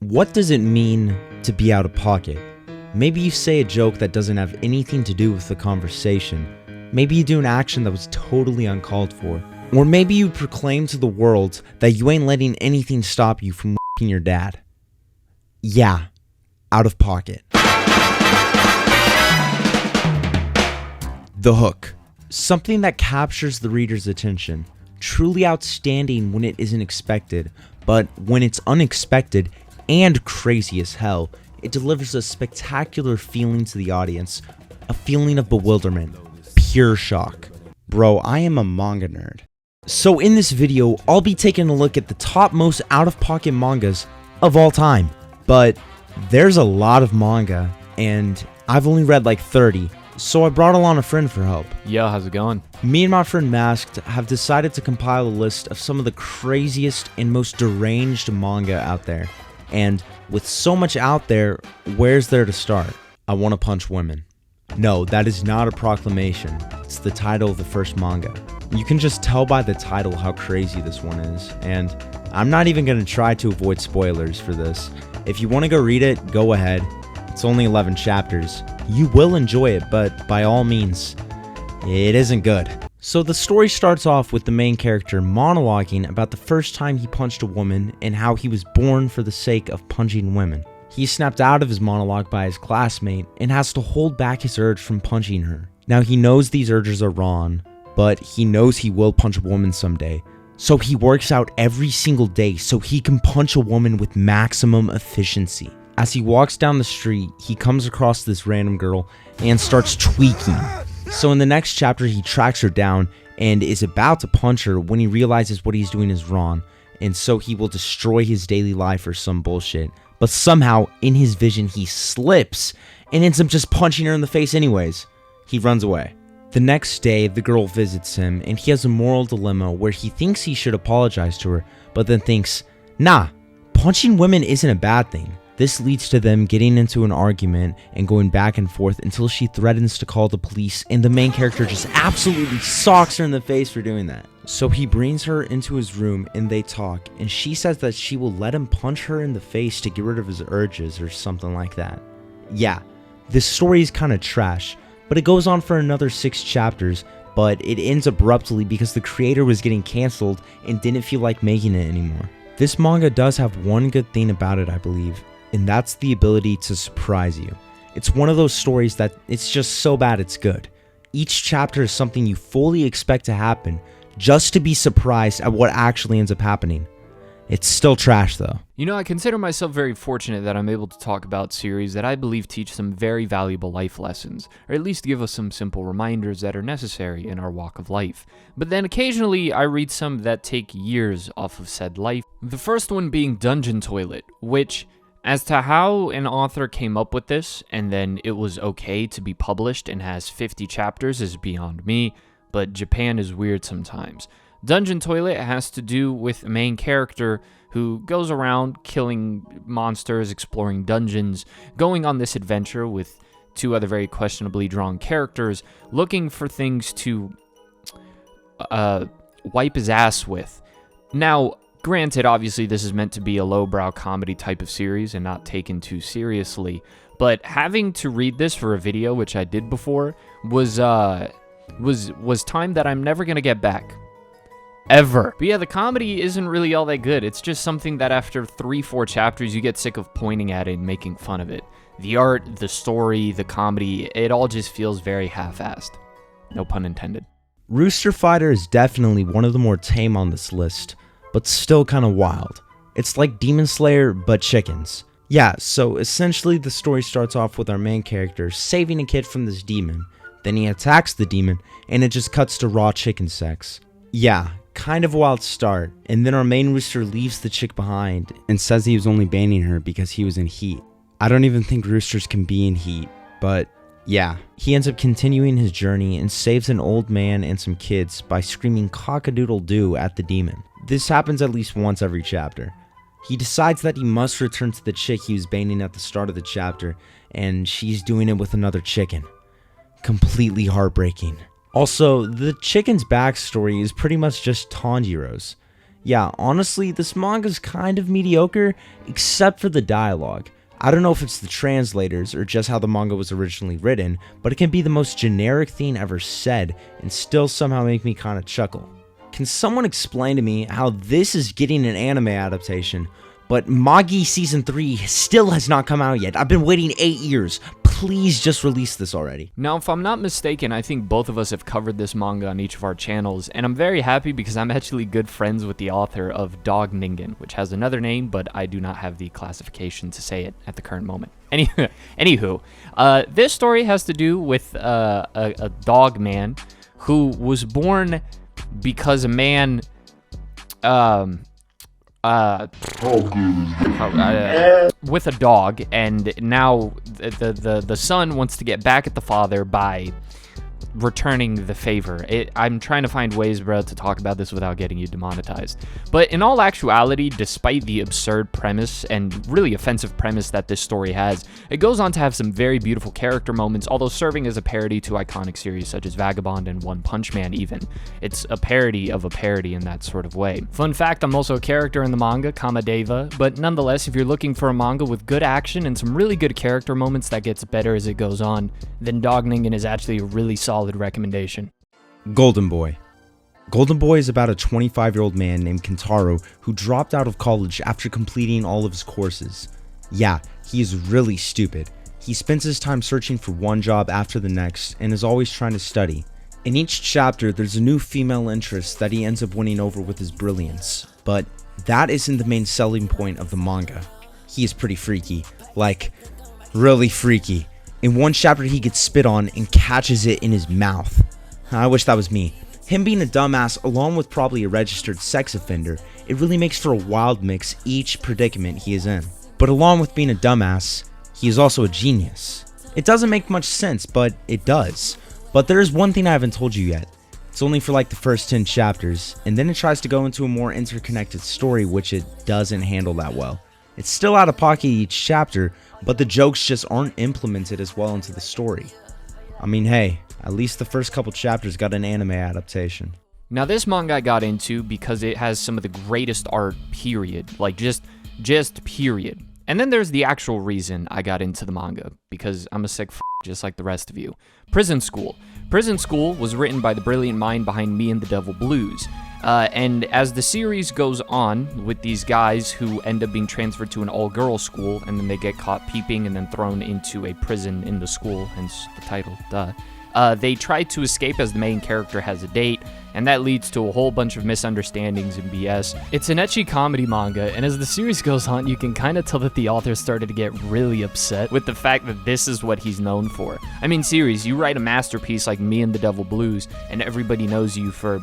What does it mean to be out of pocket? Maybe you say a joke that doesn't have anything to do with the conversation. Maybe you do an action that was totally uncalled for. Or maybe you proclaim to the world that you ain't letting anything stop you from f***ing your dad. Yeah, out of pocket. The hook. Something that captures the reader's attention. Truly outstanding when it isn't expected, but when it's unexpected and crazy as hell, it delivers a spectacular feeling to the audience. A feeling of bewilderment. Pure shock. Bro, I am a manga nerd. So in this video, I'll be taking a look at the top most out-of-pocket mangas of all time. But there's a lot of manga, and I've only read like 30, so I brought along a friend for help. Yo, how's it going? Me and my friend Masked have decided to compile a list of some of the craziest and most deranged manga out there. And with so much out there, where's there to start? I Want to Punch Women. No, that is not a proclamation. It's the title of the first manga. You can just tell by the title how crazy this one is, and I'm not even going to try to avoid spoilers for this. If you want to go read it, go ahead. It's only 11 chapters. You will enjoy it, but by all means, it isn't good. So the story starts off with the main character monologuing about the first time he punched a woman and how he was born for the sake of punching women. He's snapped out of his monologue by his classmate and has to hold back his urge from punching her. Now he knows these urges are wrong, but he knows he will punch a woman someday. So he works out every single day so he can punch a woman with maximum efficiency. As he walks down the street, he comes across this random girl and starts tweaking. So in the next chapter, he tracks her down and is about to punch her when he realizes what he's doing is wrong. And so he will destroy his daily life or some bullshit. But somehow, in his vision, he slips and ends up just punching her in the face anyways. He runs away. The next day, the girl visits him, and he has a moral dilemma where he thinks he should apologize to her, but then thinks, nah, punching women isn't a bad thing. This leads to them getting into an argument and going back and forth until she threatens to call the police, and the main character just absolutely socks her in the face for doing that. So he brings her into his room and they talk, and she says that she will let him punch her in the face to get rid of his urges or something like that. Yeah, this story is kind of trash, but it goes on for another 6 chapters, but it ends abruptly because the creator was getting cancelled and didn't feel like making it anymore. This manga does have one good thing about it, I believe, and that's the ability to surprise you. It's one of those stories that it's just so bad it's good. Each chapter is something you fully expect to happen, just to be surprised at what actually ends up happening. It's still trash though. You know, I consider myself very fortunate that I'm able to talk about series that I believe teach some very valuable life lessons, or at least give us some simple reminders that are necessary in our walk of life. But then occasionally I read some that take years off of said life. The first one being Dungeon Toilet, which, as to how an author came up with this, and then it was okay to be published and has 50 chapters is beyond me, but Japan is weird sometimes. Dungeon Toilet has to do with a main character who goes around killing monsters, exploring dungeons, going on this adventure with 2 other very questionably drawn characters, looking for things to wipe his ass with. Now, granted, obviously this is meant to be a lowbrow comedy type of series and not taken too seriously, but having to read this for a video, which I did before, was time that I'm never gonna get back. Ever. But yeah, the comedy isn't really all that good. It's just something that after 3-4 chapters, you get sick of pointing at it and making fun of it. The art, the story, the comedy, it all just feels very half-assed. No pun intended. Rooster Fighter is definitely one of the more tame on this list, but still kind of wild. It's like Demon Slayer, but chickens. Yeah, so essentially the story starts off with our main character saving a kid from this demon. Then he attacks the demon, and it just cuts to raw chicken sex. Yeah, kind of a wild start, and then our main rooster leaves the chick behind and says he was only banning her because he was in heat. I don't even think roosters can be in heat, but yeah. He ends up continuing his journey and saves an old man and some kids by screaming cock-a-doodle-doo at the demon. This happens at least once every chapter. He decides that he must return to the chick he was banning at the start of the chapter, and she's doing it with another chicken. Completely heartbreaking. Also, the chicken's backstory is pretty much just Tanjiro's. Yeah, honestly, this manga's kind of mediocre, except for the dialogue. I don't know if it's the translators or just how the manga was originally written, but it can be the most generic thing ever said and still somehow make me kind of chuckle. Can someone explain to me how this is getting an anime adaptation, but Magi Season 3 still has not come out yet? I've been waiting 8 years. Please just release this already. Now, if I'm not mistaken, I think both of us have covered this manga on each of our channels, and I'm very happy because I'm actually good friends with the author of Dog Ningen, which has another name, but I do not have the classification to say it at the current moment. Anywho, this story has to do with a dog man who was born because a man with a dog, and now the son wants to get back at the father by returning the favor. I'm trying to find ways, bro, to talk about this without getting you demonetized. But in all actuality, despite the absurd premise and really offensive premise that this story has, it goes on to have some very beautiful character moments, although serving as a parody to iconic series such as Vagabond and One Punch Man even. It's a parody of a parody in that sort of way. Fun fact, I'm also a character in the manga, Kamadeva, but nonetheless, if you're looking for a manga with good action and some really good character moments that gets better as it goes on, then Dog Ningen is actually a really solid recommendation. Golden Boy. Golden Boy is about a 25-year-old man named Kentaro who dropped out of college after completing all of his courses. Yeah, he is really stupid. He spends his time searching for one job after the next and is always trying to study. In each chapter, there's a new female interest that he ends up winning over with his brilliance. But that isn't the main selling point of the manga. He is pretty freaky. Like, really freaky. In one chapter, he gets spit on and catches it in his mouth. I wish that was me. Him being a dumbass, along with probably a registered sex offender, it really makes for a wild mix each predicament he is in. But along with being a dumbass, he is also a genius. It doesn't make much sense, but it does. But there is one thing I haven't told you yet. It's only for like the first 10 chapters, and then it tries to go into a more interconnected story, which it doesn't handle that well. It's still out of pocket each chapter, but the jokes just aren't implemented as well into the story. I mean, hey, at least the first couple chapters got an anime adaptation. Now, this manga I got into because it has some of the greatest art, period. Like, just period. And then there's the actual reason I got into the manga, because I'm a sick just like the rest of you. Prison School. Prison School was written by the brilliant mind behind Me and the Devil Blues. And as the series goes on with these guys who end up being transferred to an all-girls school, and then they get caught peeping and then thrown into a prison in the school, hence the title, they try to escape as the main character has a date, and that leads to a whole bunch of misunderstandings and BS. It's an ecchi comedy manga, and as the series goes on, you can kind of tell that the author started to get really upset with the fact that this is what he's known for. I mean, series, you write a masterpiece like Me and the Devil Blues, and everybody knows you for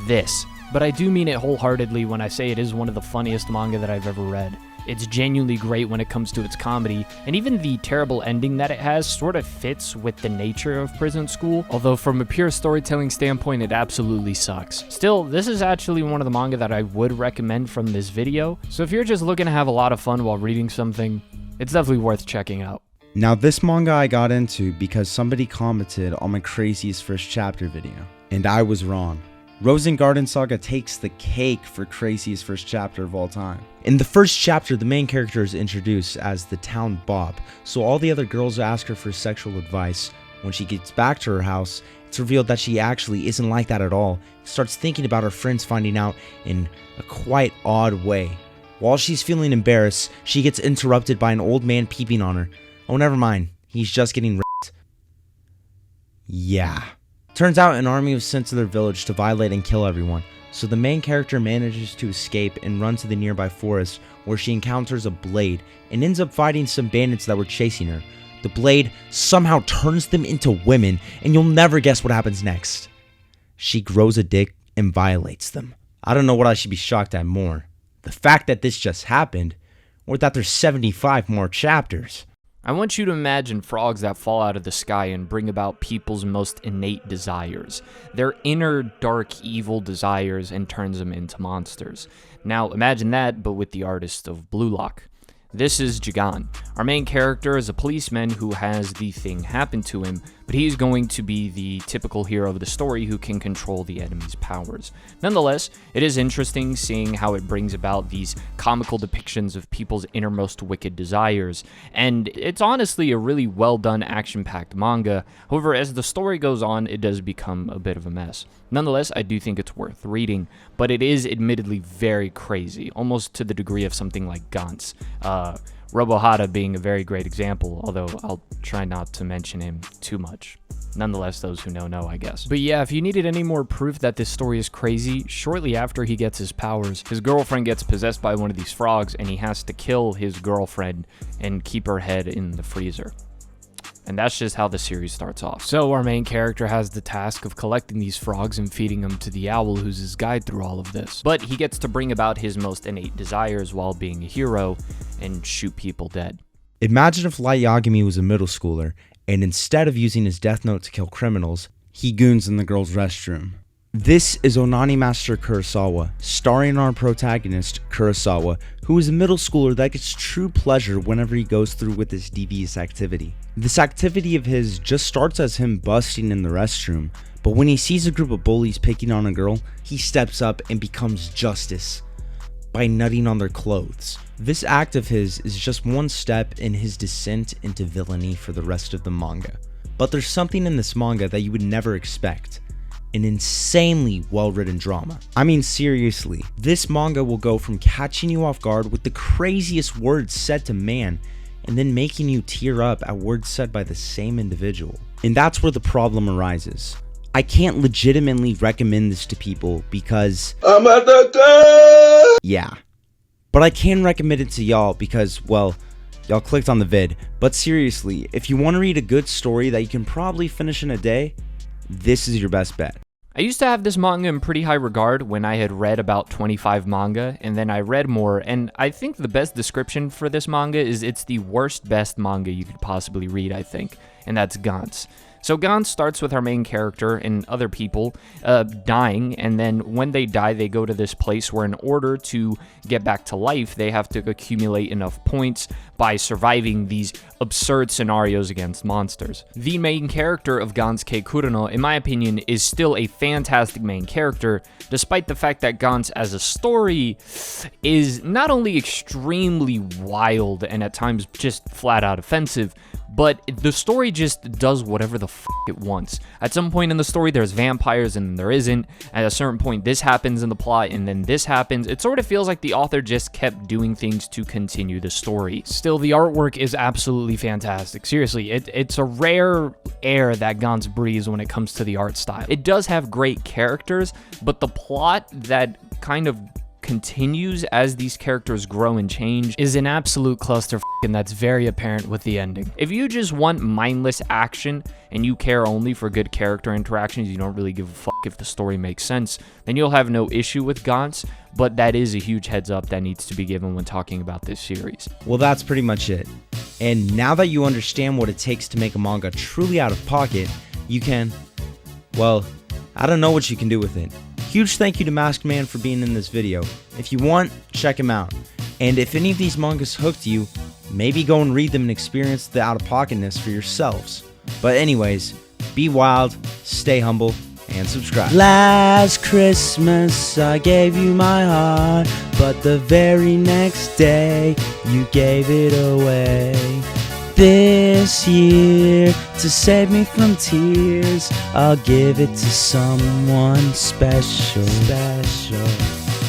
this. But I do mean it wholeheartedly when I say it is one of the funniest manga that I've ever read. It's genuinely great when it comes to its comedy, and even the terrible ending that it has sort of fits with the nature of Prison School, although from a pure storytelling standpoint, it absolutely sucks. Still, this is actually one of the manga that I would recommend from this video, so if you're just looking to have a lot of fun while reading something, it's definitely worth checking out. Now, this manga I got into because somebody commented on my craziest first chapter video, and I was wrong. Rosen Garten Saga takes the cake for craziest first chapter of all time. In the first chapter, the main character is introduced as the town Bob, so all the other girls ask her for sexual advice. When she gets back to her house, it's revealed that she actually isn't like that at all. Starts thinking about her friends finding out in a quite odd way. While she's feeling embarrassed, she gets interrupted by an old man peeping on her. Oh, never mind. He's just getting raped. Yeah. Turns out an army was sent to their village to violate and kill everyone, so the main character manages to escape and run to the nearby forest where she encounters a blade and ends up fighting some bandits that were chasing her. The blade somehow turns them into women, and you'll never guess what happens next. She grows a dick and violates them. I don't know what I should be shocked at more. The fact that this just happened, or that there's 75 more chapters. I want you to imagine frogs that fall out of the sky and bring about people's most innate desires, their inner dark evil desires, and turns them into monsters. Now imagine that, but with the artist of Blue Lock. This is Jagaaaaan, Our main character is a policeman who has the thing happen to him, but he's going to be the typical hero of the story who can control the enemy's powers. Nonetheless, it is interesting seeing how it brings about these comical depictions of people's innermost wicked desires, and it's honestly a really well done action-packed manga. However, as the story goes on, it does become a bit of a mess. Nonetheless, I do think it's worth reading, but it is admittedly very crazy, almost to the degree of something like Gantz. Robohata being a very great example, although I'll try not to mention him too much. Nonetheless, those who know, I guess. But yeah, if you needed any more proof that this story is crazy, shortly after he gets his powers, his girlfriend gets possessed by one of these frogs, and he has to kill his girlfriend and keep her head in the freezer. And that's just how the series starts off. So our main character has the task of collecting these frogs and feeding them to the owl who's his guide through all of this. But he gets to bring about his most innate desires while being a hero and shoot people dead. Imagine if Light Yagami was a middle schooler, and instead of using his death note to kill criminals, he goons in the girls' restroom. This is Onani Master Kurosawa, starring our protagonist, Kurosawa, who is a middle schooler that gets true pleasure whenever he goes through with this devious activity. This activity of his just starts as him busting in the restroom, but when he sees a group of bullies picking on a girl, he steps up and becomes justice by nutting on their clothes. This act of his is just one step in his descent into villainy for the rest of the manga. But there's something in this manga that you would never expect. An insanely well-written drama. I mean, seriously, this manga will go from catching you off guard with the craziest words said to man, and then making you tear up at words said by the same individual. And that's where the problem arises. I can't legitimately recommend this to people because yeah. But I can recommend it to y'all because, well, y'all clicked on the vid. But seriously, if you want to read a good story that you can probably finish in a day, this is your best bet. I used to have this manga in pretty high regard when I had read about 25 manga, and then I read more, and I think the best description for this manga is it's the worst best manga you could possibly read, I think, and that's Gantz. So Gantz starts with our main character and other people dying, and then when they die, they go to this place where in order to get back to life, they have to accumulate enough points by surviving these absurd scenarios against monsters. The main character of Gantz Kei Kurono, in my opinion, is still a fantastic main character, despite the fact that Gantz as a story is not only extremely wild and at times just flat out offensive, but the story just does whatever the f it wants. At some point in the story, there's vampires and there isn't. At a certain point, this happens in the plot and then this happens. It sort of feels like the author just kept doing things to continue the story. Still, the artwork is absolutely fantastic. Seriously, it's a rare air that Gantz breathes when it comes to the art style. It does have great characters, but the plot that kind of continues as these characters grow and change is an absolute clusterfuck, and that's very apparent with the ending. If you just want mindless action and you care only for good character interactions, you don't really give a fuck if the story makes sense, then you'll have no issue with Gantz, but that is a huge heads up that needs to be given when talking about this series. Well, that's pretty much it. And now that you understand what it takes to make a manga truly out of pocket, you can, well, I don't know what you can do with it. Huge thank you to TheMaskedMan for being in this video. If you want, check him out. And if any of these mangas hooked you, maybe go and read them and experience the out-of-pocketness for yourselves. But anyways, be wild, stay humble, and subscribe. Last Christmas I gave you my heart, but the very next day you gave it away. This year, to save me from tears, I'll give it to someone special.